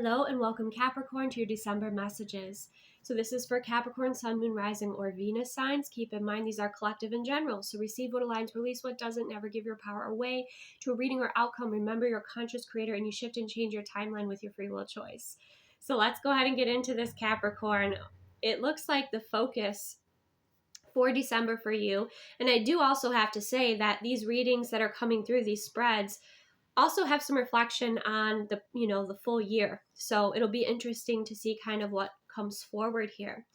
Hello and welcome Capricorn to your December messages. So this is for Capricorn, Sun, Moon, Rising, or Venus signs. Keep in mind these are collective in general. So receive what aligns, release what doesn't, never give your power away to a reading or outcome. Remember you're a conscious creator and you shift and change your timeline with your free will choice. So let's go ahead and get into this, Capricorn. It looks like the focus for December for you. And I do also have to say that these readings that are coming through, these spreads, also have some reflection on the full year. So it'll be interesting to see kind of what comes forward here.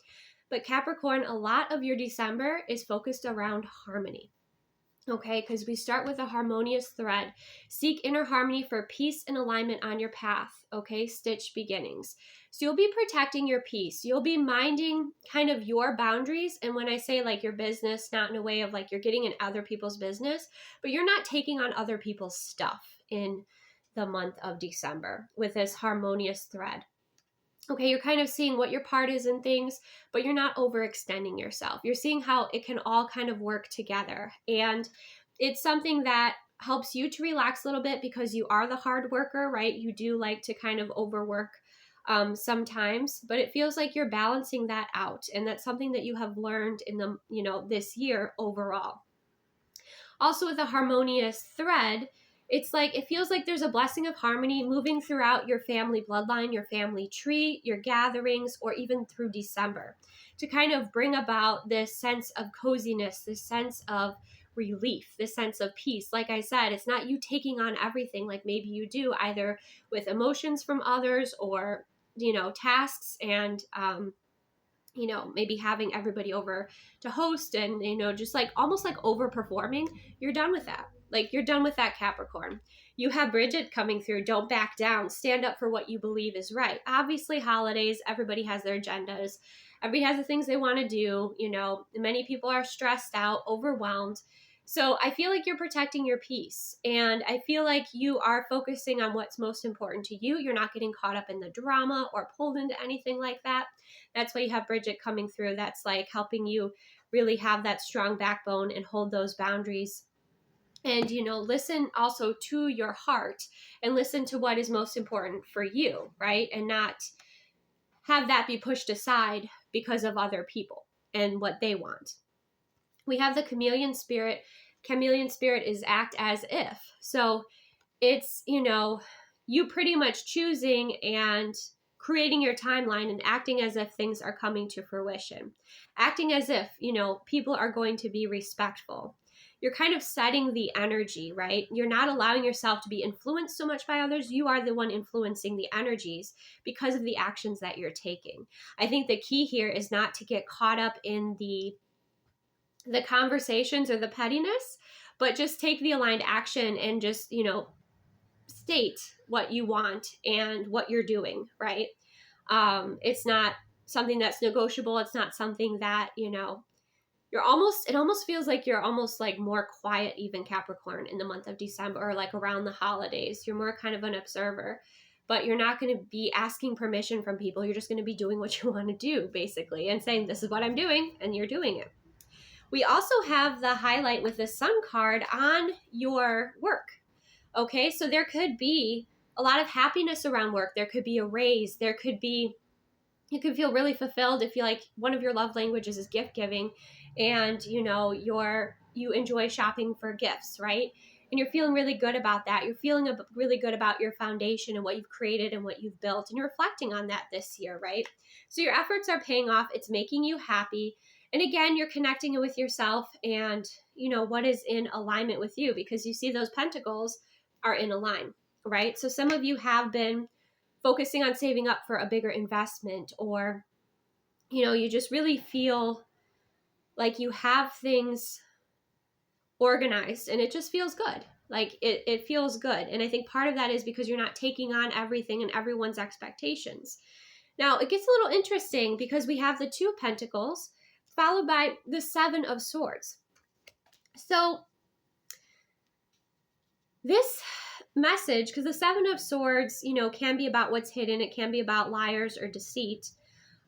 But Capricorn, a lot of your December is focused around harmony. Okay, because we start with a harmonious thread. Seek inner harmony for peace and alignment on your path. Okay, stitch beginnings. So you'll be protecting your peace. You'll be minding kind of your boundaries. And when I say like your business, not in a way of like you're getting in other people's business, but you're not taking on other people's stuff in the month of December with this harmonious thread. Okay, you're kind of seeing what your part is in things, but you're not overextending yourself. You're seeing how it can all kind of work together. And it's something that helps you to relax a little bit because you are the hard worker, right? You do like to kind of overwork sometimes, but it feels like you're balancing that out. And that's something that you have learned in the, this year overall. Also with a harmonious thread, it's like, it feels like there's a blessing of harmony moving throughout your family bloodline, your family tree, your gatherings, or even through December to kind of bring about this sense of coziness, this sense of relief, this sense of peace. Like I said, it's not you taking on everything like maybe you do either with emotions from others or, tasks and, maybe having everybody over to host and, just like almost like overperforming. You're done with that. Like you're done with that, Capricorn. You have Bridget coming through. Don't back down. Stand up for what you believe is right. Obviously, holidays, everybody has their agendas. Everybody has the things they want to do. Many people are stressed out, overwhelmed. So I feel like you're protecting your peace. And I feel like you are focusing on what's most important to you. You're not getting caught up in the drama or pulled into anything like that. That's why you have Bridget coming through. That's like helping you really have that strong backbone and hold those boundaries. And, listen also to your heart and listen to what is most important for you, right? And not have that be pushed aside because of other people and what they want. We have the chameleon spirit. Chameleon spirit is act as if. So it's, you pretty much choosing and creating your timeline and acting as if things are coming to fruition. Acting as if, people are going to be respectful. You're kind of setting the energy, right? You're not allowing yourself to be influenced so much by others. You are the one influencing the energies because of the actions that you're taking. I think the key here is not to get caught up in the conversations or the pettiness, but just take the aligned action and just, state what you want and what you're doing, right? It's not something that's negotiable. It's not something that, it almost feels like you're almost like more quiet, even Capricorn, in the month of December or like around the holidays. You're more kind of an observer, but you're not going to be asking permission from people. You're just going to be doing what you want to do, basically, and saying, this is what I'm doing, and you're doing it. We also have the highlight with the Sun card on your work. Okay, so there could be a lot of happiness around work. There could be a raise. You can feel really fulfilled if you like one of your love languages is gift giving and you enjoy shopping for gifts, right? And you're feeling really good about that. You're feeling really good about your foundation and what you've created and what you've built. And you're reflecting on that this year, right? So your efforts are paying off. It's making you happy. And again, you're connecting with yourself and, what is in alignment with you because you see those pentacles are in a line, right? So some of you have been focusing on saving up for a bigger investment or, you just really feel like you have things organized and it just feels good. Like it feels good. And I think part of that is because you're not taking on everything and everyone's expectations. Now it gets a little interesting because we have the 2 of Pentacles followed by the 7 of Swords. So this message, because the 7 of Swords, can be about what's hidden. It can be about liars or deceit.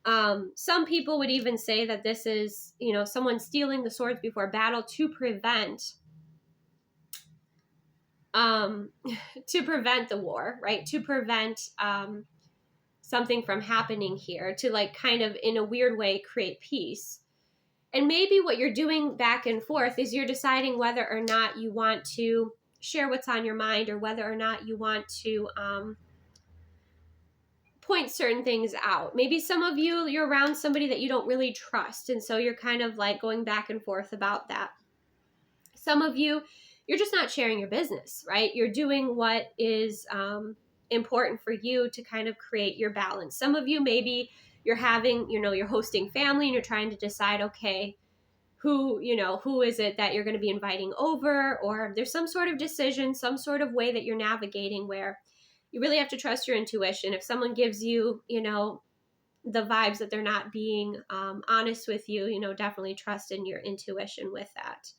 Some people would even say that this is, someone stealing the swords before battle to prevent the war, right? To prevent, something from happening here to like kind of in a weird way create peace. And maybe what you're doing back and forth is you're deciding whether or not you want to share what's on your mind, or whether or not you want to point certain things out. Maybe some of you, you're around somebody that you don't really trust, and so you're kind of like going back and forth about that. Some of you, you're just not sharing your business, right? You're doing what is important for you to kind of create your balance. Some of you, maybe you're having, you're hosting family and you're trying to decide, okay, who is it that you're going to be inviting over, or there's some sort of decision, some sort of way that you're navigating where you really have to trust your intuition. If someone gives you, the vibes that they're not being honest with you, definitely trust in your intuition with that.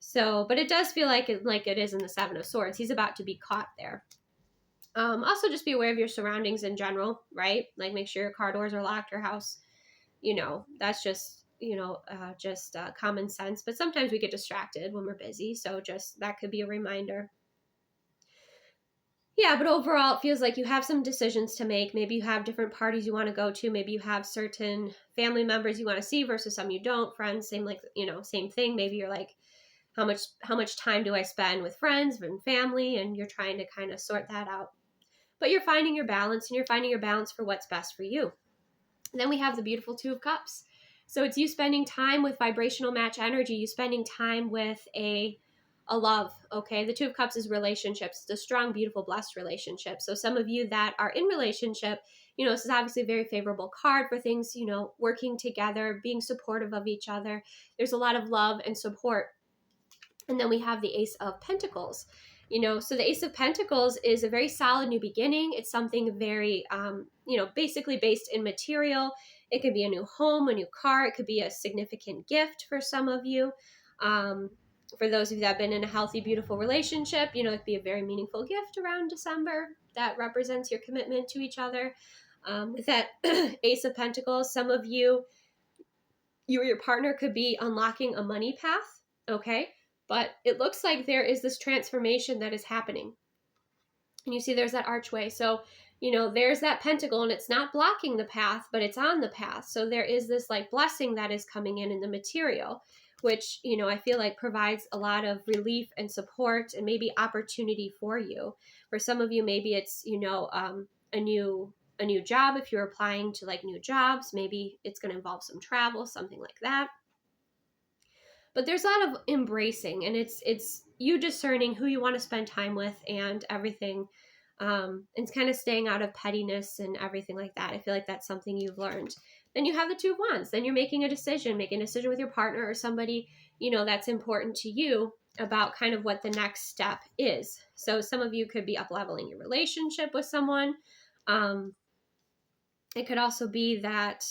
So, but it does feel like it is in the Seven of Swords. He's about to be caught there. Also, just be aware of your surroundings in general, right? Like make sure your car doors are locked, your house, that's just, common sense. But sometimes we get distracted when we're busy. So just that could be a reminder. Yeah, but overall, it feels like you have some decisions to make. Maybe you have different parties you want to go to. Maybe you have certain family members you want to see versus some you don't. Friends, same thing. Maybe you're like, how much time do I spend with friends and family? And you're trying to kind of sort that out. But you're finding your balance, and you're finding your balance for what's best for you. And then we have the beautiful Two of Cups. So it's you spending time with vibrational match energy, you spending time with a love, okay? The Two of Cups is relationships. It's a strong, beautiful, blessed relationship. So some of you that are in relationship, this is obviously a very favorable card for things, working together, being supportive of each other. There's a lot of love and support. And then we have the Ace of Pentacles. So the Ace of Pentacles is a very solid new beginning. It's something very, basically based in material. It could be a new home, a new car. It could be a significant gift for some of you. For those of you that have been in a healthy, beautiful relationship, it could be a very meaningful gift around December that represents your commitment to each other. With that Ace of Pentacles, some of you or your partner could be unlocking a money path, okay? But it looks like there is this transformation that is happening. And you see there's that archway. So, there's that pentacle, and it's not blocking the path, but it's on the path. So there is this like blessing that is coming in the material, which, I feel like provides a lot of relief and support and maybe opportunity for you. For some of you, maybe it's, a new job. If you're applying to like new jobs, maybe it's going to involve some travel, something like that. But there's a lot of embracing, and it's you discerning who you want to spend time with and everything. And it's kind of staying out of pettiness and everything like that. I feel like that's something you've learned. Then you have the Two of Wands. Then you're making a decision with your partner or somebody, that's important to you about kind of what the next step is. So some of you could be up-leveling your relationship with someone. It could also be that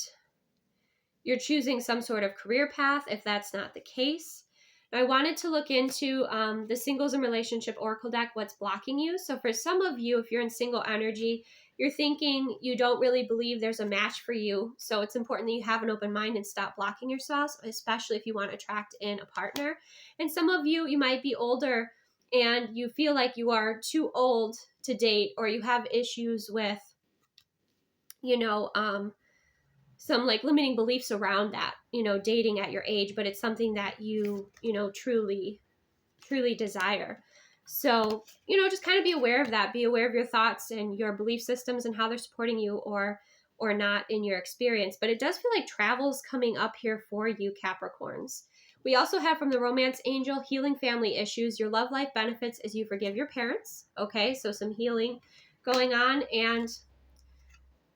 you're choosing some sort of career path if that's not the case. Now, I wanted to look into the Singles and Relationship Oracle deck, what's blocking you. So for some of you, if you're in single energy, you're thinking you don't really believe there's a match for you. So it's important that you have an open mind and stop blocking yourself, especially if you want to attract in a partner. And some of you, you might be older and you feel like you are too old to date, or you have issues with, some like limiting beliefs around that, dating at your age, but it's something that you truly desire. So, just kind of be aware of that. Be aware of your thoughts and your belief systems and how they're supporting you or not in your experience. But it does feel like travel's coming up here for you, Capricorns. We also have from the Romance Angel, healing family issues. Your love life benefits as you forgive your parents. Okay, so some healing going on. And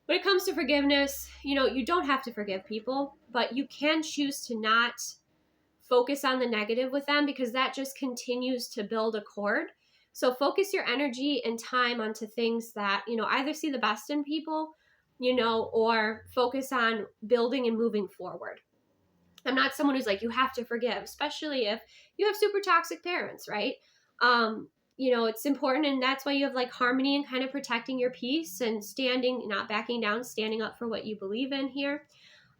when it comes to forgiveness, you don't have to forgive people, but you can choose to not focus on the negative with them, because that just continues to build a cord. So focus your energy and time onto things that, either see the best in people, or focus on building and moving forward. I'm not someone who's like, you have to forgive, especially if you have super toxic parents, right? It's important, and that's why you have like harmony and kind of protecting your peace and standing, not backing down, standing up for what you believe in here.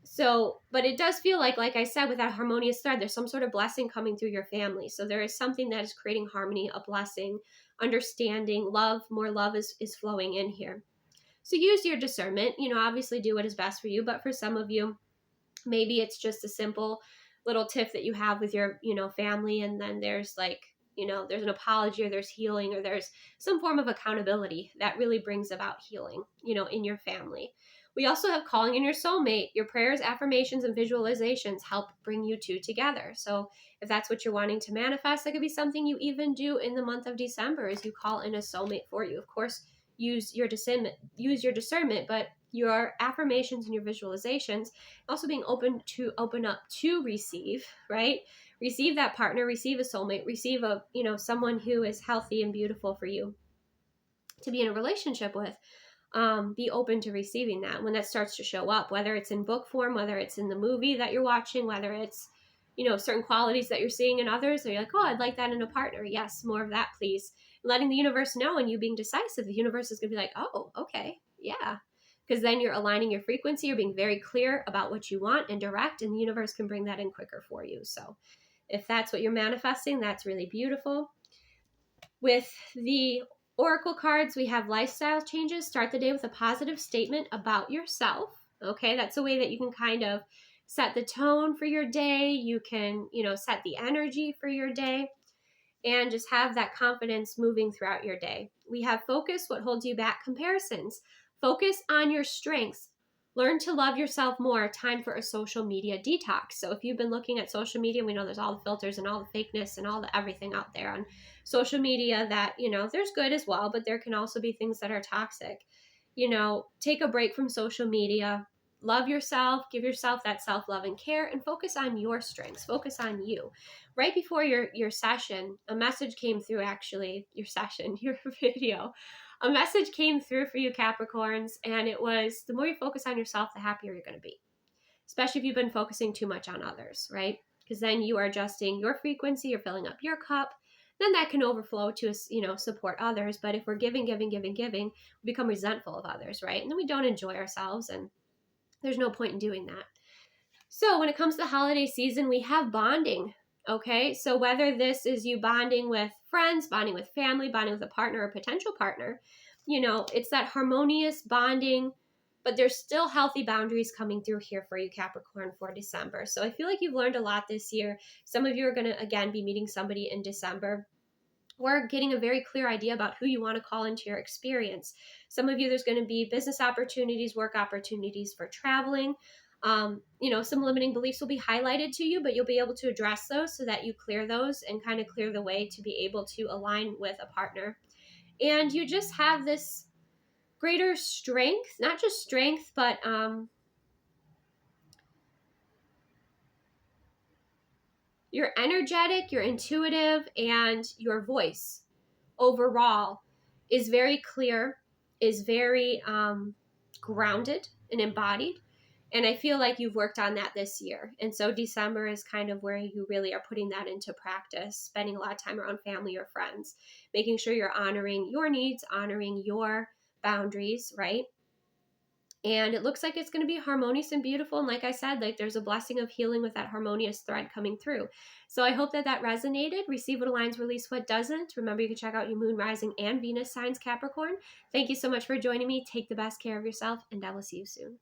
So, but it does feel like I said, with that harmonious thread, there's some sort of blessing coming through your family. So there is something that is creating harmony, a blessing, understanding, love, more love is flowing in here. So use your discernment, obviously do what is best for you. But for some of you, maybe it's just a simple little tiff that you have with your, family. And then there's like, there's an apology, or there's healing, or there's some form of accountability that really brings about healing, in your family. We also have calling in your soulmate. Your prayers, affirmations, and visualizations help bring you two together. So if that's what you're wanting to manifest, that could be something you even do in the month of December, is you call in a soulmate for you. Of course, use your discernment, but your affirmations and your visualizations, also being open up to receive, right? Receive that partner, receive a soulmate, receive a, someone who is healthy and beautiful for you to be in a relationship with. Be open to receiving that when that starts to show up, whether it's in book form, whether it's in the movie that you're watching, whether it's, certain qualities that you're seeing in others. Or you're like, oh, I'd like that in a partner. Yes, more of that, please. Letting the universe know, and you being decisive, the universe is going to be like, oh, okay, yeah. Because then you're aligning your frequency. You're being very clear about what you want and direct, and the universe can bring that in quicker for you. So if that's what you're manifesting, that's really beautiful. With the Oracle cards, we have lifestyle changes. Start the day with a positive statement about yourself. Okay, that's a way that you can kind of set the tone for your day. You can, set the energy for your day, and just have that confidence moving throughout your day. We have focus, what holds you back, comparisons. Focus on your strengths. Learn to love yourself more. Time for a social media detox. So if you've been looking at social media, we know there's all the filters and all the fakeness and all the everything out there on social media that, there's good as well, but there can also be things that are toxic. Take a break from social media. Love yourself, give yourself that self-love and care, and focus on your strengths. Focus on you. Right before your session, a message came through, actually, your video. A message came through for you Capricorns, and it was, the more you focus on yourself, the happier you're going to be. Especially if you've been focusing too much on others, right? Because then you are adjusting your frequency, you're filling up your cup. Then that can overflow to, support others. But if we're giving, we become resentful of others, right? And then we don't enjoy ourselves, and there's no point in doing that. So when it comes to the holiday season, we have bonding. Okay, so whether this is you bonding with friends, bonding with family, bonding with a partner or potential partner, it's that harmonious bonding, but there's still healthy boundaries coming through here for you, Capricorn, for December. So I feel like you've learned a lot this year. Some of you are going to, again, be meeting somebody in December, or getting a very clear idea about who you want to call into your experience. Some of you, there's going to be business opportunities, work opportunities for traveling. Some limiting beliefs will be highlighted to you, but you'll be able to address those so that you clear those and kind of clear the way to be able to align with a partner. And you just have this greater strength, not just strength, but you're energetic, you're intuitive, and your voice overall is very clear, is very grounded and embodied. And I feel like you've worked on that this year. And so December is kind of where you really are putting that into practice, spending a lot of time around family or friends, making sure you're honoring your needs, honoring your boundaries, right? And it looks like it's going to be harmonious and beautiful. And like I said, like there's a blessing of healing with that harmonious thread coming through. So I hope that resonated. Receive what aligns, release what doesn't. Remember, you can check out your moon, rising, and Venus signs, Capricorn. Thank you so much for joining me. Take the best care of yourself, and I will see you soon.